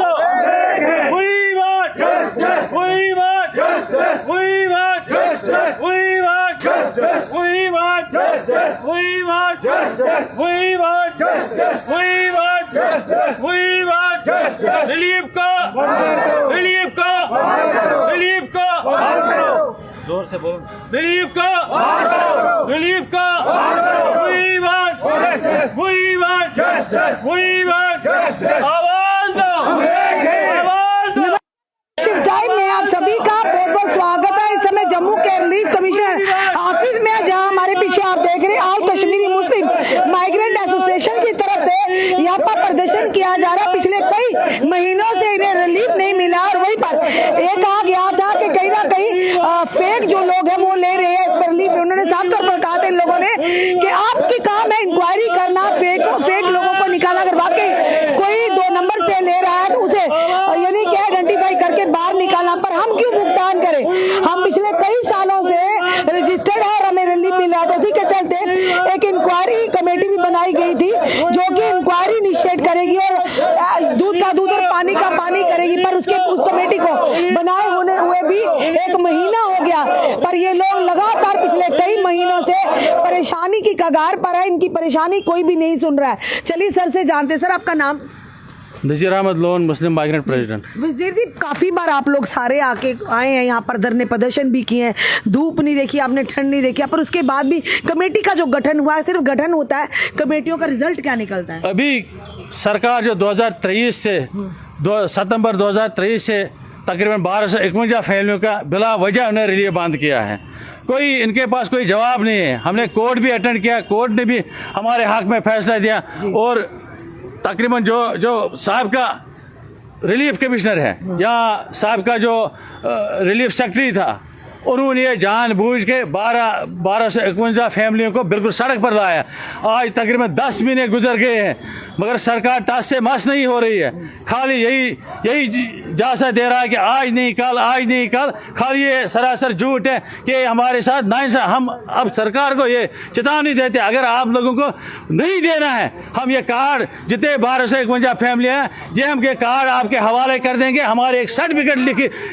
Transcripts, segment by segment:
दो। We want justice. We want justice. We want justice. We want justice. We want justice. We want justice. We want justice. We want justice. We want justice. Relief को, relief को, relief को, जोर से बोलो, relief को, relief को, We want justice. We want justice. We want justice. आवाज दो, आवाज दो। शिफ्ट टाइम में आप सभी का बहुत बहुत स्वागत है। इस समय जम्मू के रिलीफ कमिश्नर ऑफिस में, जहां हमारे पीछे आप देख रहे हैं ऑल कश्मीरी मुस्लिम माइग्रेंट एसोसिएशन की तरफ से यहाँ पर प्रदर्शन किया जा रहा है। पिछले कई महीनों से इन्हें रिलीफ नहीं मिला और वहीं पर एक कहा गया था कि कहीं ना कहीं फेक जो लोग हैं वो ले रहे हैं इस पर रिलीफ। उन्होंने साफ तौर पर कहा था इन लोगों ने कि आपकी काम है इंक्वायरी करना, फेक लोगों को निकाला। अगर वाकई कोई 2 नंबर से ले रहा है तो उसे यानी क्या आइडेंटिफाई करके बाहर निकालना, पर हम क्यों भुगतान करें? हम पिछले कई सालों से रजिस्टर्ड है और हमें रिलीफ मिल रहा है। तो उसी के चलते एक इंक्वायरी कमेटी भी बनाई गई थी जो कि इंक्वायरी इनिशिएट करेगी और दूध का दूध और पानी का पानी करेगी। पर उस कमेटी को बनाए होने हुए भी 1 महीना हो गया, पर ये लोग लगातार पिछले कई महीनों से परेशानी की कगार पर है। इनकी परेशानी कोई भी नहीं सुन रहा है। चलिए सर से जानते। सर आपका नाम? नजीर अहमद लोन, मुस्लिम माइग्रेंट प्रेसिडेंट। वजीर जी, काफी बार आप लोग सारे आके आए हैं यहाँ पर, धरने प्रदर्शन भी किए हैं, धूप नहीं देखी आपने, ठंड नहीं देखी, पर उसके बाद भी कमेटी का जो गठन हुआ है सिर्फ गठन होता है, कमेटियों का रिजल्ट क्या निकलता है? अभी सरकार जो 2023 से सितंबर 2023 से तकरीबन 1251 फैमिलियों का बिला वजह उन्हें रिलीफ बंद किया है। कोई इनके पास कोई जवाब नहीं है। हमने कोर्ट भी अटेंड किया, कोर्ट ने भी हमारे हक में फैसला दिया और तकरीबन जो साहब का रिलीफ कमिश्नर है या साहब का जो रिलीफ सेक्रेटरी था, उन्होंने ये जानबूझ के 1251 फैमिलियों को बिल्कुल सड़क पर लाया। आज तकरीबन 10 महीने गुजर गए हैं मगर सरकार टस से मस नहीं हो रही है। खाली यही जासा दे रहा है कि आज नहीं कल, आज नहीं कल। खाली ये सरासर झूठ है कि हमारे साथ नाइंसाफ़ी। हम अब सरकार को ये चेतावनी देते हैं, अगर आप लोगों को नहीं देना है, हम ये कार्ड जितने 1251 फैमिलियाँ हैं, ये हम ये कार्ड आपके हवाले कर देंगे। हमारे एक सर्टिफिकेट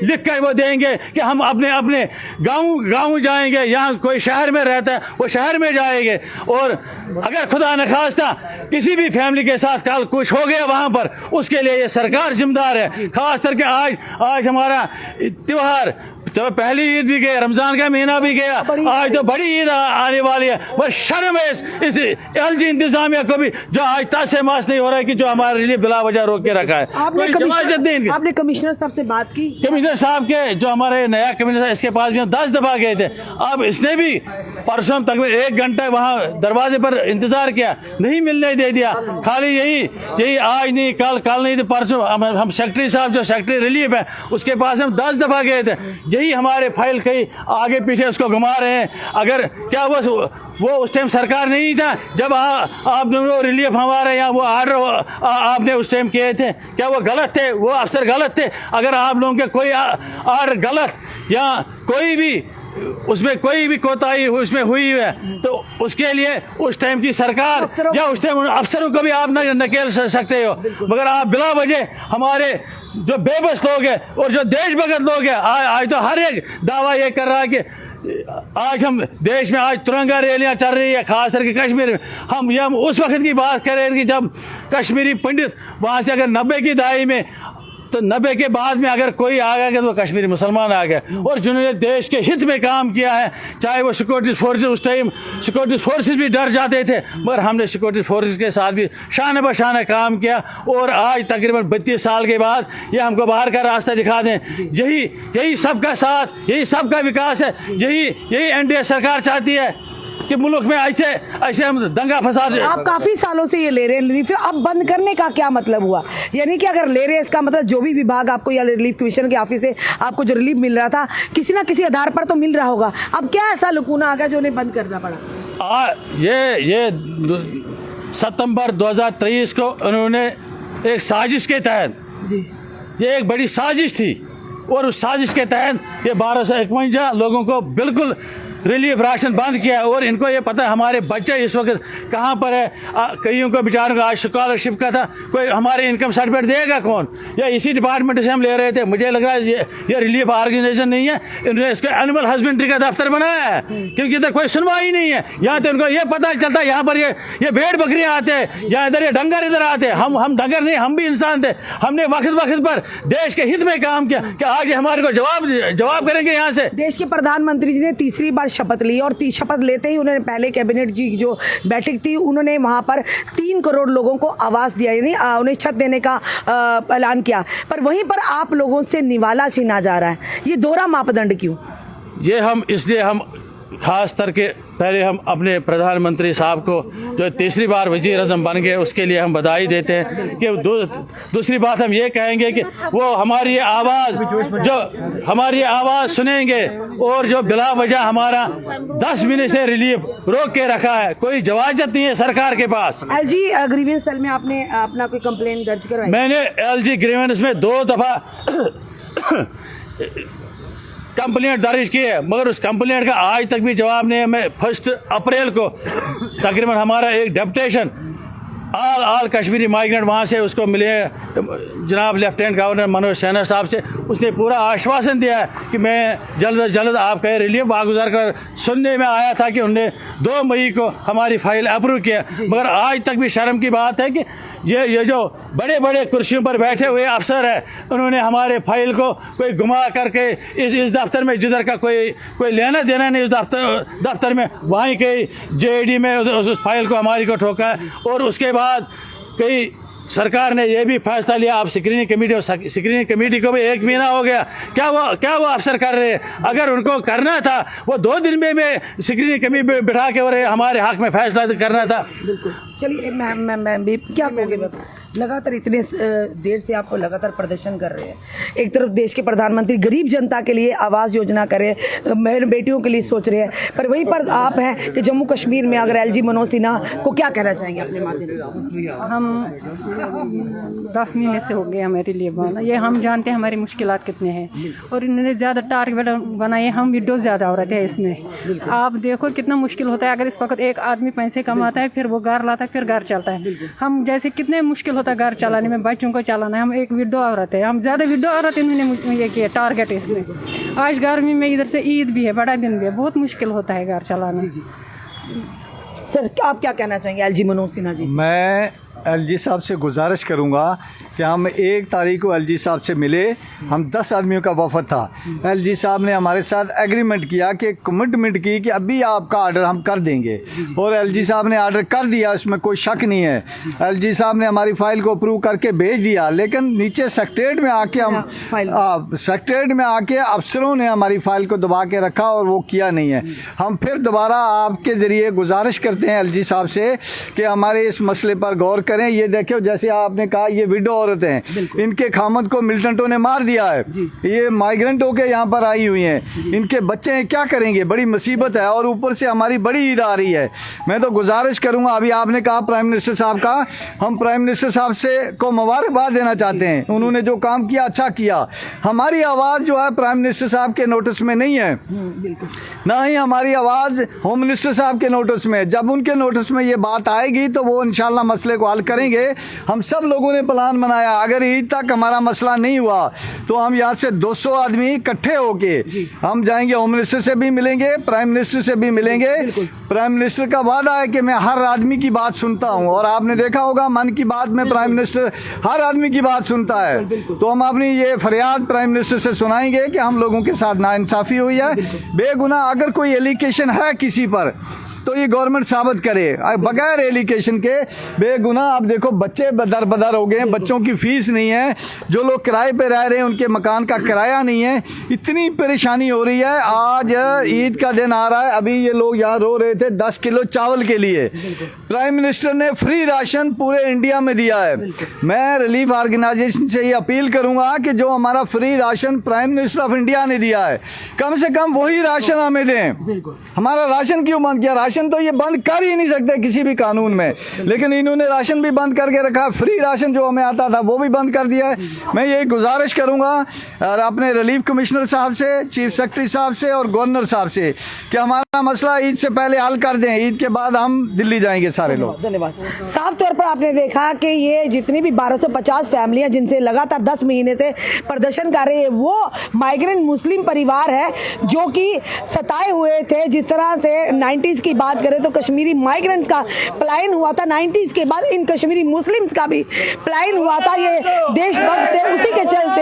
लिख कर वो देंगे कि हम अपने गाँव जाएंगे। यहाँ कोई शहर में रहता है वो शहर में जाएंगे और अगर खुदा न खास्ता किसी भी फैमिली के साथ कल कुछ हो गया वहाँ पर, उसके लिए ये सरकार जिम्मेदार है। खास करके आज हमारा त्योहार, चलो पहली ईद भी गया, रमजान का महीना भी गया, आज तो बड़ी ईद आने वाली है। बस शर्म है इस एलजी इंतजामिया को भी जो आज तक से मास नहीं हो रहा है कि जो हमारे लिए बिला वजह रोक के रखा है। आपने कमिश्नर साहब से बात की? कमिश्नर साहब के जो हमारे नया कमिश्नर, इसके पास भी 10 दफा गए थे। अब इसने भी परसों तक 1 घंटा वहाँ दरवाजे पर इंतजार किया, नहीं मिलने दे दिया। खाली यही आज नहीं कल नहीं तो परसों हम सेक्रेटरी साहब जो सेक्रेटरी रिलीफ है उसके पास हम 10 दफा गए थे। यही हमारे फाइल कहीं आगे पीछे उसको घुमा रहे हैं। अगर क्या वो उस टाइम सरकार नहीं था जब आपने वो रिलीफ हमारे यहाँ वो आर्डर आपने उस टाइम किए थे, क्या वो गलत थे? वो अफसर गलत थे? अगर आप लोगों के कोई आर्डर गलत या कोई भी उसमें कोई भी कोताही उसमें हुई है तो उसके लिए उस टाइम की सरकार या उस टाइम अफसरों को भी आप नकेल सकते हो। मगर आप बिला वजह हमारे जो बेबस लोग हैं और जो देशभक्त लोग हैं, आज तो हर एक दावा ये कर रहा है कि आज हम देश में आज तिरंगा रैलियां चल रही है, खास करके कश्मीर में। हम उस वक्त की बात कर रहे हैं कि जब कश्मीरी पंडित वहाँ से अगर 90 की दहाई में, तो 90 के बाद में अगर कोई आ गया तो वो कश्मीरी मुसलमान आ गए और जिन्होंने देश के हित में काम किया है, चाहे वो सिक्योरिटी फोर्सेस, उस टाइम सिक्योरिटी फोर्सेस भी डर जाते थे मगर हमने सिक्योरिटी फोर्सेस के साथ भी शान बशान काम किया और आज तकरीबन 32 साल के बाद ये हमको बाहर का रास्ता दिखा दें। यही सबका साथ, यही सबका विकास है, यही एनडीए सरकार चाहती है कि मुल्क में ऐसे हम दंगा फसाद। आप काफी सालों से ये ले रहे हैं रिलीफ, अब बंद करने का क्या मतलब हुआ? यानी कि अगर ले रहे हैं इसका मतलब जो भी विभाग आपको या रिलीफ कमीशन के ऑफिस से आपको जो रिलीफ मिल रहा था किसी ना किसी आधार पर तो मिल रहा होगा, अब क्या ऐसा लुकूना आ गया जो उन्हें बंद करना पड़ा? ये सितंबर 2023 को उन्होंने एक साजिश के तहत, ये एक बड़ी साजिश थी और उस साजिश के तहत ये 1251 लोगों को बिल्कुल रिलीफ राशन बंद किया है। और इनको ये पता है हमारे बच्चे इस वक्त कहाँ पर है। कईयों को बेचारों को आज स्कॉलरशिप का था, कोई हमारे इनकम सर्टिफिकेट देगा कौन? या इसी डिपार्टमेंट से हम ले रहे थे। मुझे लग रहा है ये रिलीफ ऑर्गेनाइजेशन नहीं है, इन्होंने इसको एनिमल हस्बेंड्री का दफ्तर बनाया है, क्योंकि इधर कोई सुनवाई नहीं है। यहाँ तो इनको ये पता चलता है यहाँ पर ये भेड़ बकरियाँ आते हैं, या इधर ये डंगर इधर आते हैं। हम डंगर नहीं, हम भी इंसान थे। हमने वक्त पर देश के हित में काम किया कि आज हमारे को जवाब करेंगे यहाँ से। देश के प्रधानमंत्री जी ने तीसरी बार शपथ ली और शपथ लेते ही उन्होंने पहले कैबिनेट जी की जो बैठक थी उन्होंने वहां पर 3 करोड़ लोगों को आवास दिया, यानी उन्हें छत देने का ऐलान किया। पर वहीं पर आप लोगों से निवाला छीना जा रहा है, ये दोहरा मापदंड क्यों? ये हम इसलिए हम खास करके पहले हम अपने प्रधानमंत्री साहब को जो तीसरी बार वज़ीर आज़म बन गए उसके लिए हम बधाई देते हैं कि दूसरी बात हम ये कहेंगे कि वो हमारी आवाज़ सुनेंगे। और जो बिला वजह हमारा 10 महीने से रिलीफ रोक के रखा है, कोई जवाजत नहीं है सरकार के पास। एलजी ग्रीवेंस सेल में आपने अपना कोई कंप्लेंट दर्ज करवाई? मैंने एलजी ग्रीवेंस में 2 दफ़ा कंप्लेंट दर्ज की है, मगर उस कंप्लेंट का आज तक भी जवाब नहीं है। मैं 1 अप्रैल को तकरीबन हमारा एक डेपुटेशन ऑल कश्मीरी माइग्रेंट वहाँ से उसको मिले जनाब लेफ्टिनेंट गवर्नर मनोज सिन्हा साहब से। उसने पूरा आश्वासन दिया है कि मैं जल्द अज जल्द आपका रिलीफ वागुजार कर। सुनने में आया था कि उन्होंने 2 मई को हमारी फाइल अप्रूव किया, मगर आज तक भी शर्म की बात है कि ये जो बड़े बड़े कुर्सियों पर बैठे हुए अफसर हैं उन्होंने हमारे फाइल को कोई घुमा करके इस दफ्तर में जिधर का कोई लेना देना नहीं, उस दफ्तर में वहीं के जेडी में उस फाइल को हमारी को ठोका है। और उसके बाद कई सरकार ने यह भी फैसला लिया, आप स्क्रीनिंग कमेटी को भी 1 महीना हो गया। क्या वो अफसर कर रहे हैं? अगर उनको करना था वो 2 दिन में स्क्रीनिंग कमेटी बिठा के और हमारे हक में फैसला करना था। बिल्कुल। चलिए मैं भी क्या कहोगे, लगातार इतने देर से आपको लगातार प्रदर्शन कर रहे हैं। एक तरफ देश के प्रधानमंत्री गरीब जनता के लिए आवास योजना कर रहे हैं, बहन बेटियों के लिए सोच रहे हैं, पर वहीं पर आप हैं कि जम्मू कश्मीर में अगर एलजी मनोज सिन्हा को क्या कहना चाहेंगे अपने माध्यम से? हम 10 महीने से हो गए हमारे लिए बना, ये हम जानते हैं हमारी मुश्किलात कितने हैं और इन्होंने ज़्यादा टारगेट बनाए, हम विडो ज़्यादा हो रहे थे इसमें। आप देखो कितना मुश्किल होता है। अगर इस वक्त एक आदमी पैसे कमाता है, फिर वो घर लाता है, फिर घर चलता है। हम जैसे कितने मुश्किल होता है घर चलाने में, बच्चों को चलाना है। हम एक विडो औरत है, हम ज़्यादा विडो औरत इन्होंने ये किया टारगेट इसमें। आज गर्मी में इधर से ईद भी है, बड़ा दिन भी है, बहुत मुश्किल होता है घर चलाना। सर आप क्या कहना चाहेंगे एलजी मनोज सिन्हा जी? मैं एलजी साहब से गुजारिश करूंगा कि हम 1 तारीख को एलजी साहब से मिले। हम 10 आदमियों का वफद था। एलजी साहब ने हमारे साथ एग्रीमेंट किया कि कमिटमेंट की कि अभी आपका ऑर्डर हम कर देंगे, और एलजी साहब ने ऑर्डर कर दिया, इसमें कोई शक नहीं है। एलजी साहब ने हमारी फाइल को अप्रूव करके भेज दिया, लेकिन नीचे सेक्रेटरीट में आके अफसरों ने हमारी फाइल को दबा के रखा और वो किया नहीं है। हम फिर दोबारा आपके ज़रिए गुजारिश करते हैं एलजी साहब से कि हमारे इस मसले पर गौर करें। ये देखो जैसे आपने कहा ये विडो औरत हैं, इनके खामद को मिलिटेंटों ने मार दिया है, ये माइग्रेंट होके यहाँ पर आई हुई हैं, इनके बच्चे क्या करेंगे? बड़ी मुसीबत है, और ऊपर से हमारी बड़ी ईद आ रही है। मैं तो गुजारिश करूंगा, अभी आपने कहा प्राइम मिनिस्टर साहब का, हम प्राइम मिनिस्टर साहब से को मुबारकबाद देना चाहते हैं। उन्होंने जो काम किया अच्छा किया। हमारी आवाज़ जो है प्राइम मिनिस्टर साहब के नोटिस में नहीं है, ना ही हमारी आवाज़ होम मिनिस्टर साहब के नोटिस में। जब उनके नोटिस में ये बात आएगी तो वो इंशाल्लाह मसले को हल करेंगे। हम सब लोगों ने प्लान बनाया, अगर ईद तक हमारा मसला नहीं हुआ तो हम यहाँ से 200 आदमी इकट्ठे होके हम जाएंगे, होम मिनिस्टर से भी मिलेंगे, प्राइम मिनिस्टर से भी मिलेंगे। प्राइम मिनिस्टर का वादा है कि मैं हर आदमी की बात सुनता हूँ, और आपने देखा होगा मन की बात में प्राइम मिनिस्टर हर आदमी की बात सुनता है। तो हम अपनी ये फरियाद प्राइम मिनिस्टर से सुनाएंगे कि हम लोगों के साथ नाइंसाफ़ी हुई है, बेगुनाह। अगर कोई एलिगेशन है किसी पर तो ये गवर्नमेंट साबित करे, बगैर एलिगेशन के बेगुनाह। आप देखो बच्चे दर बदर हो गए हैं, बच्चों की फीस नहीं है, जो लोग किराए पे रह रहे हैं उनके मकान का किराया नहीं है, इतनी परेशानी हो रही है। आज ईद का दिन आ रहा है, अभी ये लोग यहाँ रो रहे थे 10 किलो चावल के लिए। प्राइम मिनिस्टर ने फ्री राशन पूरे इंडिया में दिया है। मैं रिलीफ ऑर्गेनाइजेशन से ये अपील करूँगा कि जो हमारा free ration prime minister of India ने दिया है, कम से कम वही राशन हमें दें। हमारा राशन क्यों बंद किया? राशन तो ये बंद कर ही नहीं सकते किसी भी कानून में, लेकिन इन्होंने राशन भी बंद करके रखा। फ्री राशन जो हमें आता था वो भी बंद कर दिया है। मैं यही गुजारिश करूंगा और अपने रिलीफ कमिश्नर साहब से, चीफ सेक्रेटरी साहब से और गवर्नर साहब से कि हमारा मसला ईद से पहले हल कर दें। ईद के बाद हम दिल्ली जाएंगे सारे लोग। धन्यवाद। साफ तौर पर आपने देखा कि ये जितनी भी 1250 फैमिलियां जिनसे लगातार 10 महीने से प्रदर्शन कर रही है, वो माइग्रेंट मुस्लिम परिवार है जो कि सताए हुए थे। जिस तरह से 90s की बात करें तो कश्मीरी माइग्रेंट का पलायन हुआ था, 90s के बाद इन कश्मीरी मुस्लिम्स का भी पलायन हुआ था। ये देशभक्त थे, उसी के चलते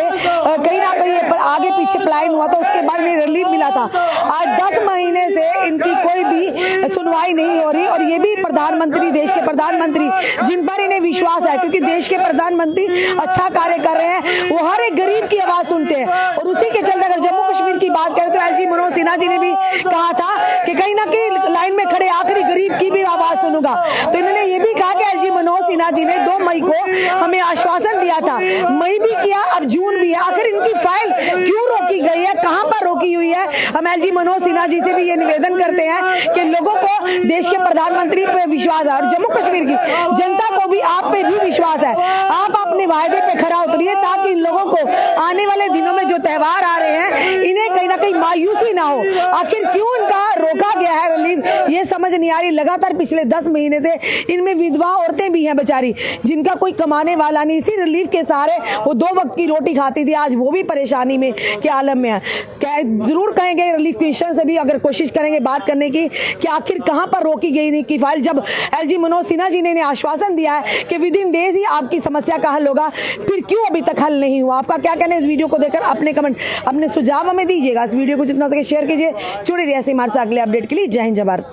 कहीं ना कहीं आगे पीछे पलायन हुआ था, उसके बाद इन्हें रिलीफ मिला था। आज 10 महीने से इनकी कोई भी सुनवाई नहीं हो रही और ये भी प्रधानमंत्री, देश के प्रधानमंत्री जिन पर इन्हें विश्वास है, क्योंकि देश के प्रधानमंत्री अच्छा कार्य कर रहे हैं, वो हर एक गरीब की आवाज सुनते हैं। और उसी के चलते अगर जम्मू कश्मीर की बात करें तो एलजी मनोज सिन्हा जी ने भी कहा था कि कहीं ना कहीं लाइन में खड़े आखिरी गरीब की भी आवाज सुनूंगा। तो इन्होंने ये भी कहा कि एलजी मनोज सिन्हा जी ने 2 मई को हमें आश्वासन दिया था, मई भी किया, अब जून भी है। आखिर इनकी फाइल क्यों रोकी गई है, कहां पर रोकी हुई है? हम एलजी मनोज सिन्हा जी से भी ये निवेदन करते हैं कि लोगों को देश के प्रधानमंत्री पे विश्वास है और जम्मू कश्मीर की जनता को भी आप पे भी विश्वास है। आप अपने वायदे पे खरा उतरिए ताकि इन लोगों को आने वाले दिनों में जो त्योहार आ रहे हैं इन्हें कहीं ना कहीं मायूसी ना हो। आखिर क्यों इनका रोका गया है रिलीफ, ये समझ नहीं आ रही। लगातार पिछले 10 महीने से इनमें विधवा औरतें भी हैं बेचारी, जिनका कोई कमाने वाला नहीं। इसी रिलीफ के सहारे वो 2 वक्त की रोटी खाती थी, आज वो भी परेशानी में के आलम में है। जरूर कहेंगे रिलीफ कमिश्नर से भी अगर कोशिश करेंगे बात करने की कि आखिर कहां पर रोकी गई इनकी फाइल, जब एलजी मनोज सिन्हा जी ने आश्वासन दिया है कि विद इन डेज ही आपकी समस्या का हल होगा, फिर क्यों अभी तक हल नहीं हुआ? आपका क्या कहना है इस वीडियो को देखकर? अपने कमेंट, अपने सुझाव हमें दीजिएगा। इस वीडियो को जितना सके शेयर कीजिए। जुड़े रहिए ऐसे हमारे साथ अगले अपडेट के लिए। जय हिंद, जय भारत।